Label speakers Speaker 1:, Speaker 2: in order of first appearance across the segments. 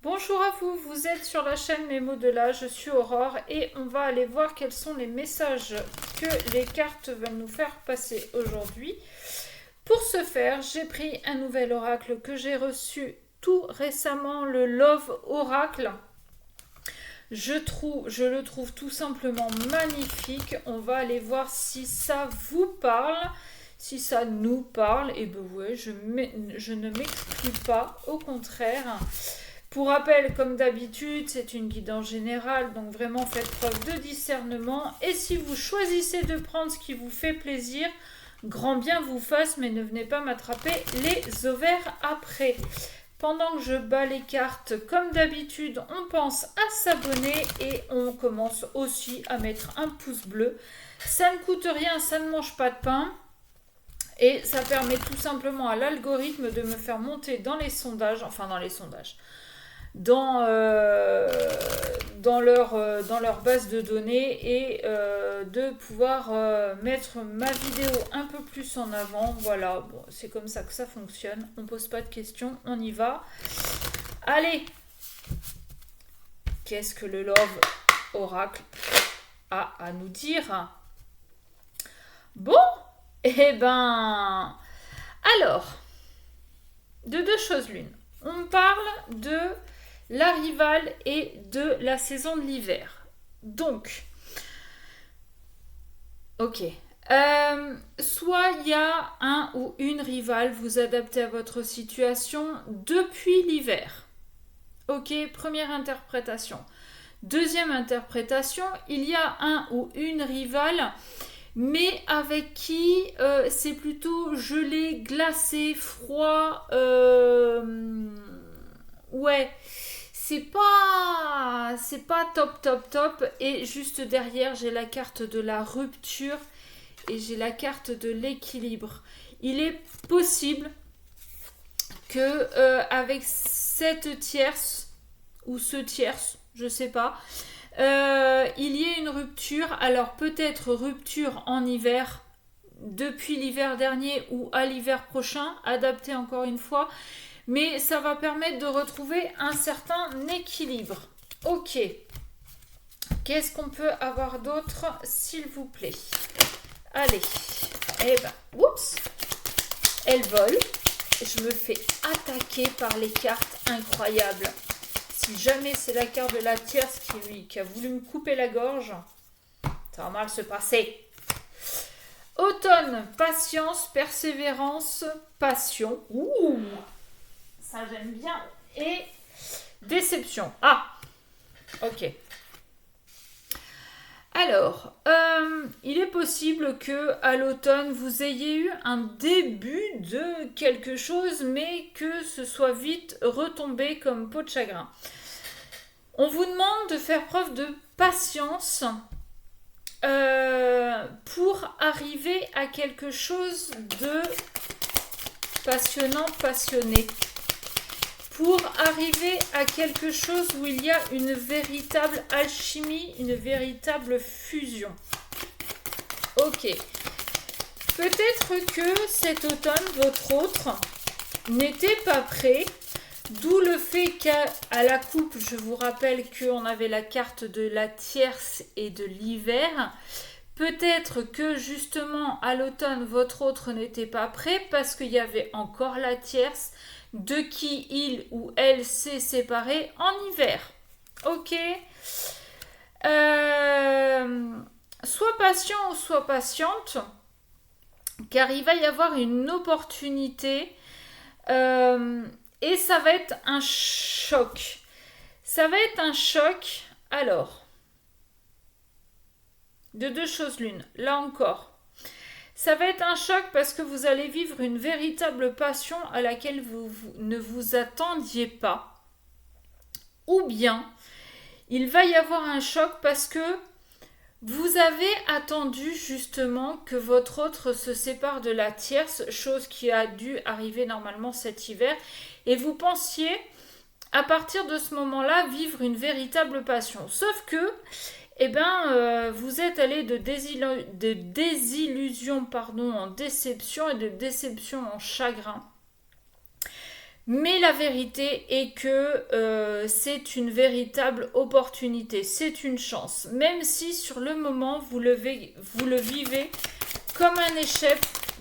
Speaker 1: Bonjour à vous, vous êtes sur la chaîne Mes mots de là, je suis Aurore et on va aller voir quels sont les messages que les cartes veulent nous faire passer aujourd'hui. Pour ce faire, j'ai pris un nouvel oracle que j'ai reçu tout récemment, le Love Oracle. Je le trouve tout simplement magnifique. On va aller voir si ça vous parle. Si ça nous parle, et ben ouais, je ne m'exclus pas, au contraire. Pour rappel, comme d'habitude, c'est une guidance générale, donc vraiment faites preuve de discernement. Et si vous choisissez de prendre ce qui vous fait plaisir, grand bien vous fasse, mais ne venez pas m'attraper les ovaires après. Pendant que je bats les cartes, comme d'habitude, on pense à s'abonner et on commence aussi à mettre un pouce bleu. Ça ne coûte rien, ça ne mange pas de pain. Et ça permet tout simplement à l'algorithme de me faire monter dans les sondages, dans leur base de données et de pouvoir mettre ma vidéo un peu plus en avant. Voilà, bon, c'est comme ça que ça fonctionne. On pose pas de questions, on y va. Allez, qu'est-ce que le Love Oracle a à nous dire? Bon, eh ben, alors, de deux choses l'une. On parle de la rivale et de la saison de l'hiver. Donc, ok. Soit il y a un ou une rivale, vous adaptez à votre situation depuis l'hiver. Ok, première interprétation. Deuxième interprétation, il y a un ou une rivale, mais avec qui c'est plutôt gelé, glacé, froid. Ouais, c'est pas top. Et juste derrière, j'ai la carte de la rupture et j'ai la carte de l'équilibre. Il est possible que avec cette tierce ou ce tierce, je sais pas, il y ait une rupture. Alors peut-être rupture en hiver, depuis l'hiver dernier ou à l'hiver prochain, adapté encore une fois, mais ça va permettre de retrouver un certain équilibre. Ok, qu'est-ce qu'on peut avoir d'autre, s'il vous plaît? Allez, eh ben, oups, elle vole. Je me fais attaquer par les cartes incroyables. Si jamais c'est la carte de la tierce qui a voulu me couper la gorge, ça va mal se passer. Automne, patience, persévérance, passion. Ouh, ça j'aime bien. Et déception. Ah, ok. Alors, il est possible que à l'automne vous ayez eu un début de quelque chose, mais que ce soit vite retombé comme peau de chagrin. On vous demande de faire preuve de patience pour arriver à quelque chose de passionnant, passionné. Pour arriver à quelque chose où il y a une véritable alchimie, une véritable fusion. Ok. Peut-être que cet automne, votre autre n'était pas prêt. D'où le fait qu'à la coupe, je vous rappelle qu'on avait la carte de la tierce et de l'hiver. Peut-être que justement à l'automne, votre autre n'était pas prêt parce qu'il y avait encore la tierce de qui il ou elle s'est séparé en hiver. Ok. Sois patient ou sois patiente, car il va y avoir une opportunité et ça va être un choc. Ça va être un choc. Alors, de deux choses l'une. Là encore, ça va être un choc parce que vous allez vivre une véritable passion à laquelle vous ne vous attendiez pas. Ou bien, il va y avoir un choc parce que vous avez attendu justement que votre autre se sépare de la tierce, chose qui a dû arriver normalement cet hiver, et vous pensiez, à partir de ce moment-là, vivre une véritable passion. Sauf que, vous êtes allé de désillusion en déception et de déception en chagrin. Mais la vérité est que c'est une véritable opportunité, c'est une chance. Même si sur le moment vous le vivez comme un échec,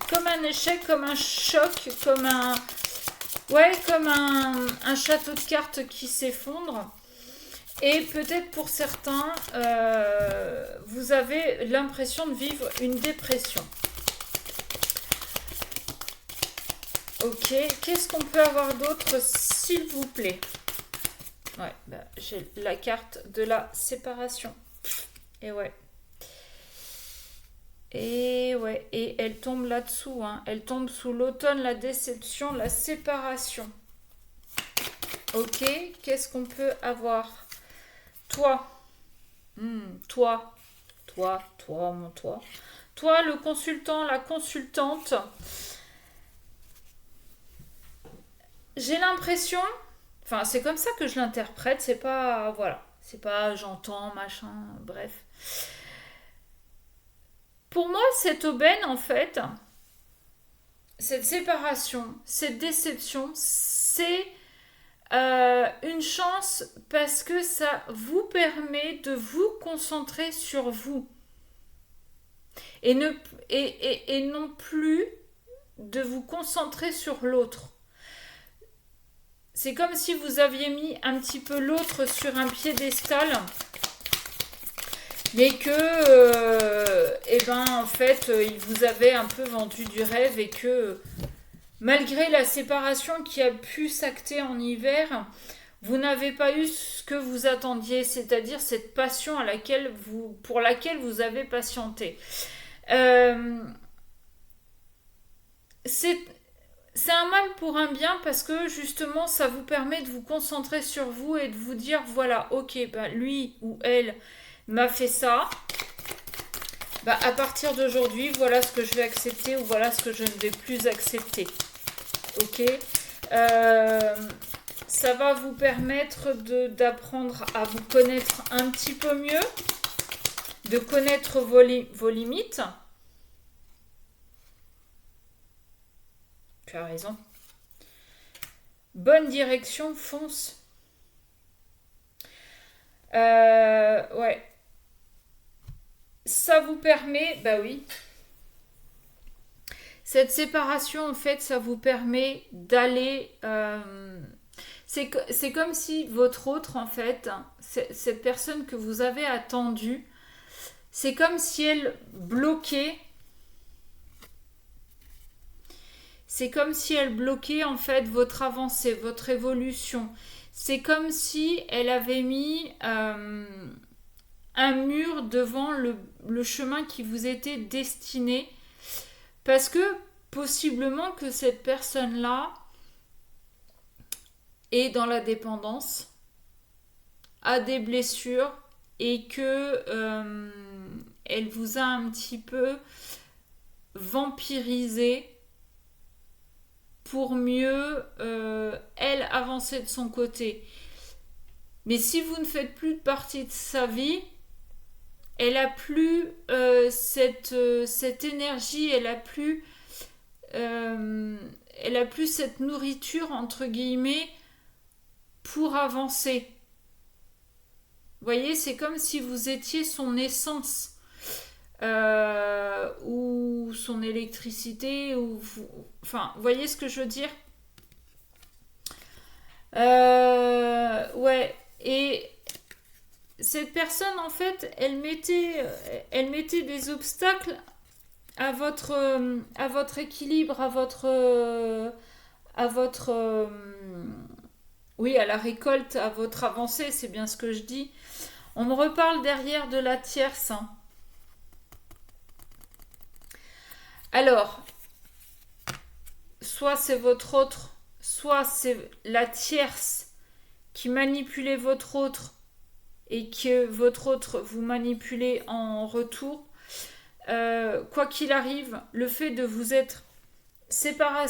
Speaker 1: comme un choc, comme un, ouais, comme un château de cartes qui s'effondre. Et peut-être pour certains, vous avez l'impression de vivre une dépression. Ok, qu'est-ce qu'on peut avoir d'autre, s'il vous plaît? Ouais, bah, j'ai la carte de la séparation. Et ouais. Et ouais, et elle tombe là-dessous, hein. Elle tombe sous l'automne, la déception, la séparation. Ok, qu'est-ce qu'on peut avoir? Toi, toi, mon toi. Toi, le consultant, la consultante. J'ai l'impression, enfin c'est comme ça que je l'interprète, c'est pas, voilà, c'est pas j'entends, machin, bref. Pour moi, cette aubaine, en fait, cette séparation, cette déception, c'est une chance parce que ça vous permet de vous concentrer sur vous et, ne, et non plus de vous concentrer sur l'autre. C'est comme si vous aviez mis un petit peu l'autre sur un piédestal, mais que, eh ben, en fait, il vous avait un peu vendu du rêve et que, malgré la séparation qui a pu s'acter en hiver, vous n'avez pas eu ce que vous attendiez, c'est-à-dire cette passion pour laquelle vous avez patienté. C'est C'est un mal pour un bien parce que justement ça vous permet de vous concentrer sur vous et de vous dire voilà, ok, bah, lui ou elle m'a fait ça. Bah, à partir d'aujourd'hui, voilà ce que je vais accepter ou voilà ce que je ne vais plus accepter. Ok. Euh, Ça va vous permettre d'apprendre à vous connaître un petit peu mieux, de connaître vos limites. Tu as raison. Bonne direction, fonce. Ouais. Ça vous permet, bah oui. Cette séparation, en fait, ça vous permet d'aller. C'est comme si votre autre, en fait, cette personne que vous avez attendue, c'est comme si elle bloquait. C'est comme si elle bloquait en fait votre avancée, votre évolution. C'est comme si elle avait mis un mur devant le chemin qui vous était destiné. Parce que possiblement que cette personne-là est dans la dépendance, a des blessures et que elle vous a un petit peu vampirisé pour mieux, elle, avancer de son côté. Mais si vous ne faites plus partie de sa vie, elle a plus cette énergie, elle a plus cette nourriture, entre guillemets, pour avancer. Vous voyez, c'est comme si vous étiez son essence. Ou son électricité, enfin, vous voyez ce que je veux dire? Ouais, et cette personne, en fait, elle mettait des obstacles à votre équilibre, à votre, oui, à la récolte, à votre avancée, c'est bien ce que je dis. On me reparle derrière de la tierce, hein. Alors, soit c'est votre autre, soit c'est la tierce qui manipulait votre autre et que votre autre vous manipulez en retour. Quoi qu'il arrive, le fait de vous être séparé,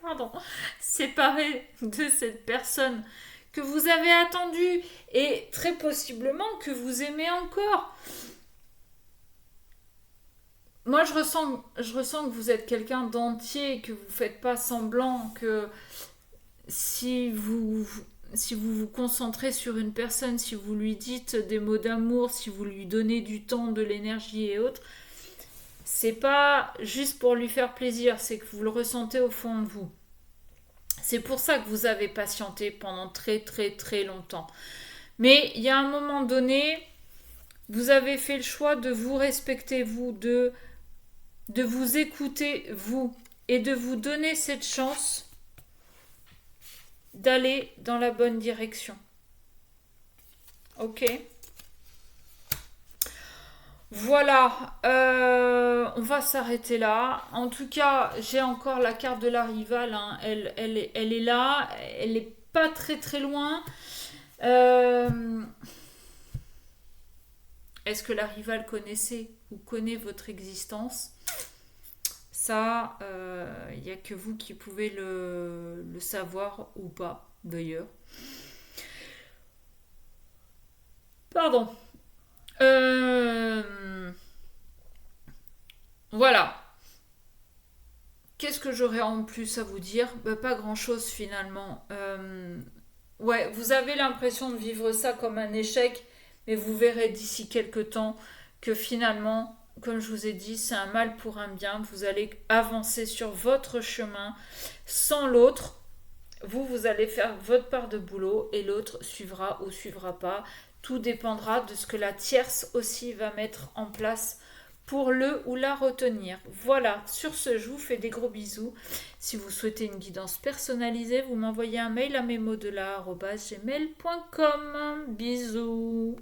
Speaker 1: pardon, séparé de cette personne que vous avez attendue et très possiblement que vous aimez encore. moi, je ressens que vous êtes quelqu'un d'entier, que vous ne faites pas semblant, que si vous, si vous vous concentrez sur une personne, si vous lui dites des mots d'amour, si vous lui donnez du temps, de l'énergie et autres, c'est pas juste pour lui faire plaisir, c'est que vous le ressentez au fond de vous. C'est pour ça que vous avez patienté pendant très très très longtemps. Mais il y a un moment donné, vous avez fait le choix de vous respecter, vous, de vous écouter, vous, et de vous donner cette chance d'aller dans la bonne direction. Ok. Voilà, on va s'arrêter là. En tout cas, j'ai encore la carte de la rivale, hein. Elle est là, elle est pas très très loin. Euh, Est-ce que la rivale connaissait ou connaît votre existence? Ça, il n'y a que vous qui pouvez le savoir ou pas, d'ailleurs. Pardon. Euh, voilà. Qu'est-ce que j'aurais en plus à vous dire? Bah, pas grand-chose finalement. Ouais, vous avez l'impression de vivre ça comme un échec, mais vous verrez d'ici quelques temps que finalement, comme je vous ai dit, c'est un mal pour un bien. Vous allez avancer sur votre chemin sans l'autre. Vous allez faire votre part de boulot et l'autre suivra ou suivra pas. Tout dépendra de ce que la tierce aussi va mettre en place pour le ou la retenir. Voilà, sur ce, je vous fais des gros bisous. Si vous souhaitez une guidance personnalisée, vous m'envoyez un mail à mesmodelà@gmail.com. Bisous.